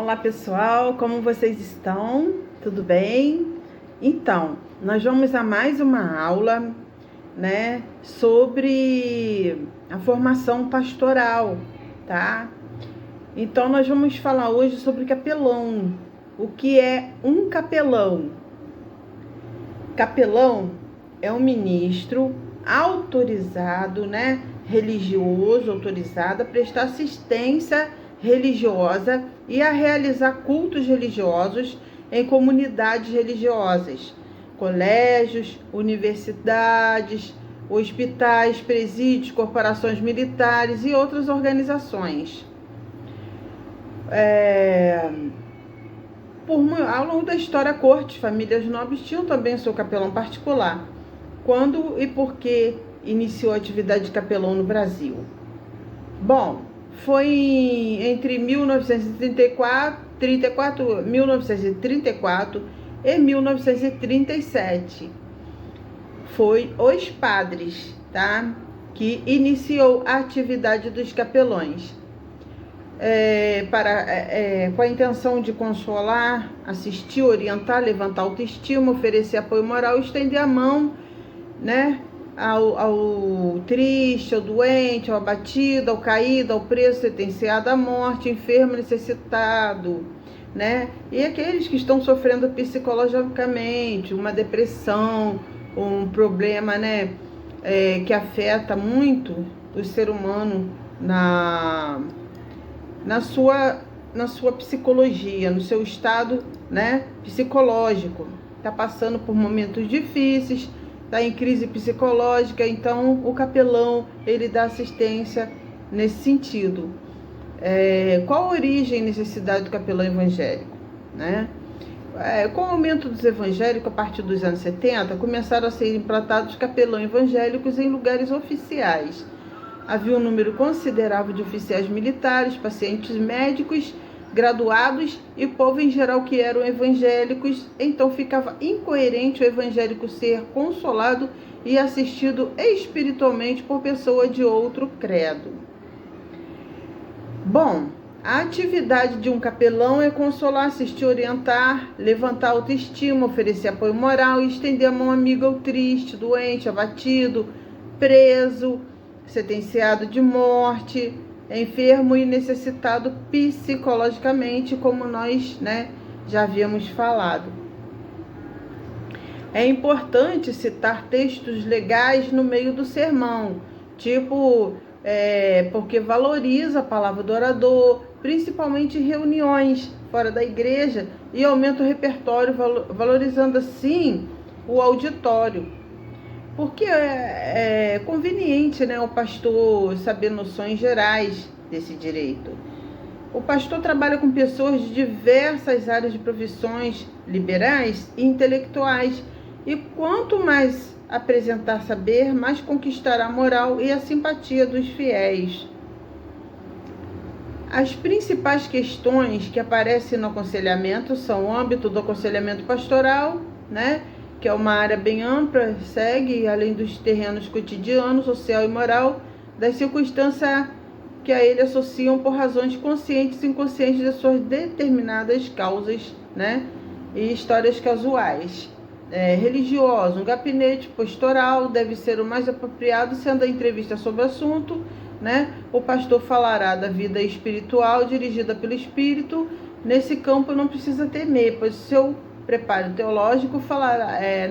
Olá pessoal, como vocês estão? Tudo bem? Então, nós vamos a mais uma aula, sobre a formação pastoral, tá? Então, nós vamos falar hoje sobre capelão. O que é um capelão? Capelão é um ministro autorizado, religioso, autorizado a prestar assistência religiosa e a realizar cultos religiosos em comunidades religiosas, colégios, universidades, hospitais, presídios, corporações militares e outras organizações. Ao longo da história, cortes, famílias nobres tinham também seu capelão particular. Quando e por que iniciou a atividade de capelão no Brasil? Bom, foi entre 1934 e 1937. Foi os padres, que iniciou a atividade dos capelões. Com a intenção de consolar, assistir, orientar, levantar autoestima, oferecer apoio moral, estender a mão, ao triste, ao doente, ao abatido, ao caído, ao preso, sentenciado à morte, enfermo, necessitado, e aqueles que estão sofrendo psicologicamente, uma depressão, um problema, que afeta muito o ser humano na sua psicologia, no seu estado, psicológico. Está passando por momentos difíceis, está em crise psicológica, então o capelão, ele dá assistência nesse sentido. Qual a origem e necessidade do capelão evangélico? Com o aumento dos evangélicos, a partir dos anos 70, começaram a ser implantados capelãos evangélicos em lugares oficiais. Havia um número considerável de oficiais militares, pacientes médicos, graduados e povo em geral que eram evangélicos, então ficava incoerente o evangélico ser consolado e assistido espiritualmente por pessoa de outro credo. Bom, a atividade de um capelão é consolar, assistir, orientar, levantar autoestima, oferecer apoio moral e estender a mão amiga ao triste, doente, abatido, preso, sentenciado de morte, enfermo e necessitado psicologicamente, como nós, já havíamos falado. É importante citar textos legais no meio do sermão, porque valoriza a palavra do orador, principalmente em reuniões fora da igreja, e aumenta o repertório, valorizando assim o auditório. Porque é conveniente, o pastor saber noções gerais desse direito. O pastor trabalha com pessoas de diversas áreas de profissões liberais e intelectuais. E quanto mais apresentar saber, mais conquistará a moral e a simpatia dos fiéis. As principais questões que aparecem no aconselhamento são o âmbito do aconselhamento pastoral, que é uma área bem ampla, segue, além dos terrenos cotidianos, social e moral, das circunstâncias que a ele associam por razões conscientes e inconscientes de suas determinadas causas, e histórias casuais. Religioso, um gabinete pastoral deve ser o mais apropriado, sendo a entrevista sobre o assunto, o pastor falará da vida espiritual dirigida pelo Espírito. Nesse campo não precisa temer, pois seu preparo teológico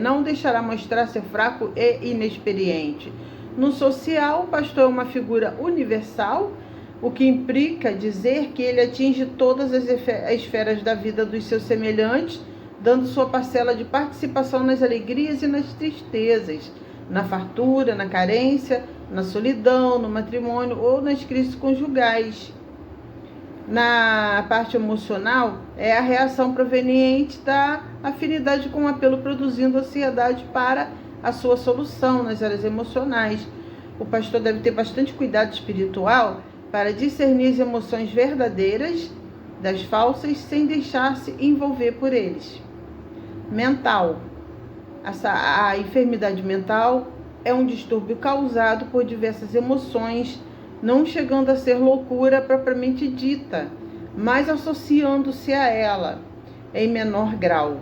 não deixará mostrar ser fraco e inexperiente. No social, o pastor é uma figura universal, o que implica dizer que ele atinge todas as esferas da vida dos seus semelhantes, dando sua parcela de participação nas alegrias e nas tristezas, na fartura, na carência, na solidão, no matrimônio ou nas crises conjugais. Na parte emocional, é a reação proveniente da afinidade com o apelo, produzindo ansiedade para a sua solução nas áreas emocionais. O pastor deve ter bastante cuidado espiritual para discernir as emoções verdadeiras das falsas, sem deixar-se envolver por eles. Mental. A enfermidade mental é um distúrbio causado por diversas emoções, não chegando a ser loucura propriamente dita, mas associando-se a ela em menor grau,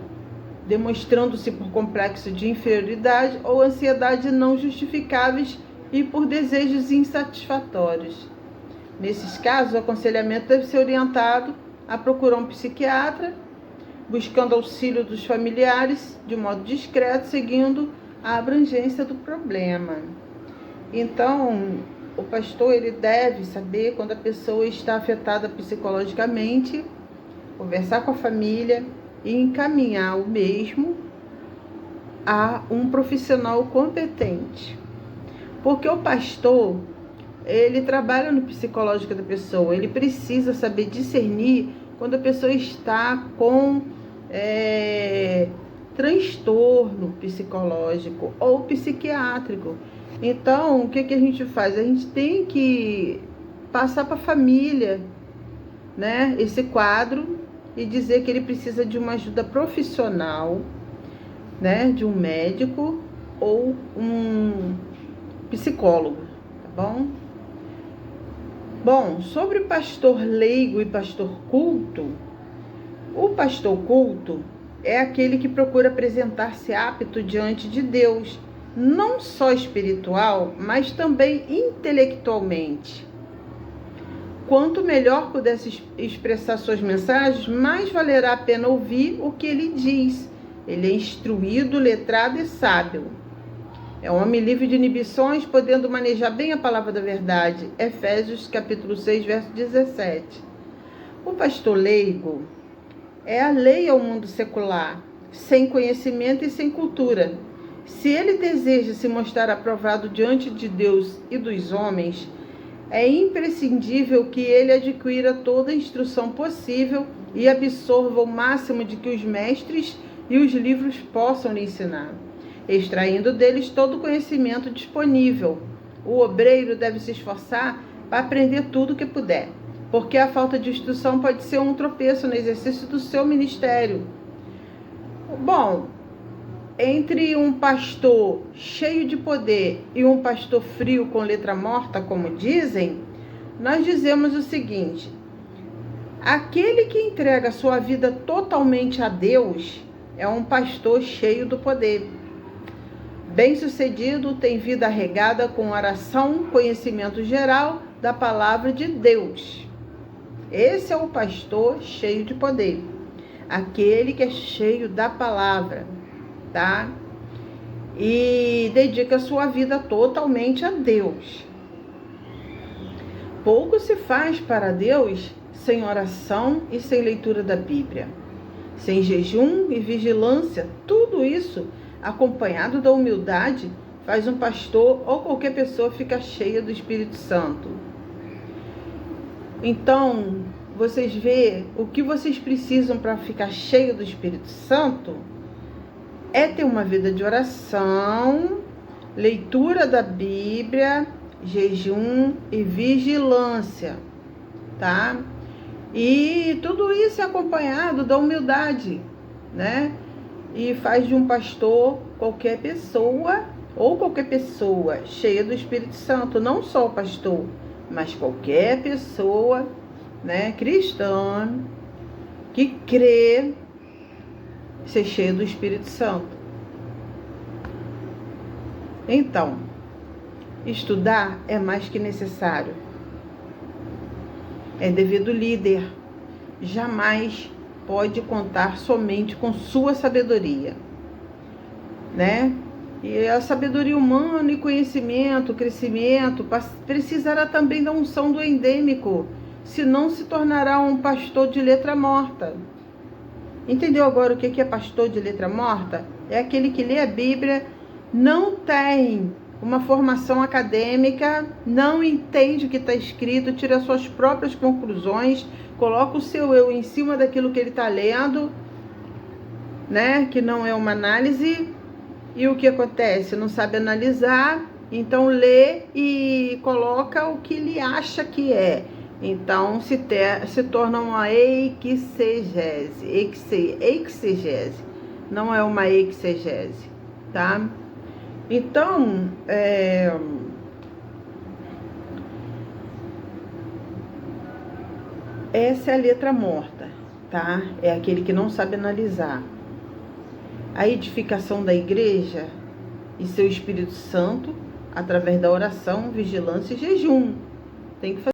demonstrando-se por complexo de inferioridade ou ansiedade não justificáveis e por desejos insatisfatórios. Nesses casos, o aconselhamento deve ser orientado a procurar um psiquiatra, buscando auxílio dos familiares de modo discreto, seguindo a abrangência do problema. Então, o pastor ele deve saber quando a pessoa está afetada psicologicamente, conversar com a família e encaminhar o mesmo a um profissional competente. Porque o pastor, ele trabalha no psicológico da pessoa, ele precisa saber discernir quando a pessoa está com transtorno psicológico ou psiquiátrico. Então, o que a gente faz? A gente tem que passar para a família, né, esse quadro e dizer que ele precisa de uma ajuda profissional, né, de um médico ou um psicólogo, tá bom? Bom, sobre pastor leigo e pastor culto, o pastor culto é aquele que procura apresentar-se apto diante de Deus, não só espiritual, mas também intelectualmente. Quanto melhor puder expressar suas mensagens, mais valerá a pena ouvir o que ele diz. Ele é instruído, letrado e sábio. É um homem livre de inibições, podendo manejar bem a palavra da verdade. Efésios capítulo 6, verso 17. O pastor leigo é alheio ao mundo secular, sem conhecimento e sem cultura. Se ele deseja se mostrar aprovado diante de Deus e dos homens, é imprescindível que ele adquira toda a instrução possível e absorva o máximo de que os mestres e os livros possam lhe ensinar, extraindo deles todo o conhecimento disponível. O obreiro deve se esforçar para aprender tudo o que puder, porque a falta de instrução pode ser um tropeço no exercício do seu ministério. Bom, entre um pastor cheio de poder e um pastor frio com letra morta, como dizem, nós dizemos o seguinte: aquele que entrega sua vida totalmente a Deus é um pastor cheio do poder. Bem-sucedido, tem vida regada com oração, conhecimento geral da palavra de Deus. Esse é o pastor cheio de poder, aquele que é cheio da palavra, tá? E dedica sua vida totalmente a Deus. Pouco se faz para Deus sem oração e sem leitura da Bíblia, sem jejum e vigilância. Tudo isso, acompanhado da humildade, faz um pastor ou qualquer pessoa ficar cheia do Espírito Santo. Então, vocês veem o que vocês precisam para ficar cheio do Espírito Santo é ter uma vida de oração, leitura da Bíblia, jejum e vigilância, tá? E tudo isso é acompanhado da humildade, né? E faz de um pastor qualquer pessoa cheia do Espírito Santo, não só o pastor, mas qualquer pessoa, né, cristã que crê ser cheia do Espírito Santo. Então, estudar é mais que necessário. É dever do líder. Jamais pode contar somente com sua sabedoria, né? E a sabedoria humana e conhecimento, crescimento, precisará também da unção do endêmico, senão se tornará um pastor de letra morta. Entendeu agora o que é pastor de letra morta? É aquele que lê a Bíblia, não tem uma formação acadêmica, não entende o que está escrito, tira suas próprias conclusões, coloca o seu eu em cima daquilo que ele está lendo, né? Que não é uma análise. E o que acontece? Não sabe analisar, então lê e coloca o que ele acha que é. Então se torna uma exegese. Exegese. Não é uma exegese, tá? Então, essa é a letra morta, tá? É aquele que não sabe analisar. A edificação da igreja e seu Espírito Santo, através da oração, vigilância e jejum. Tem que fazer.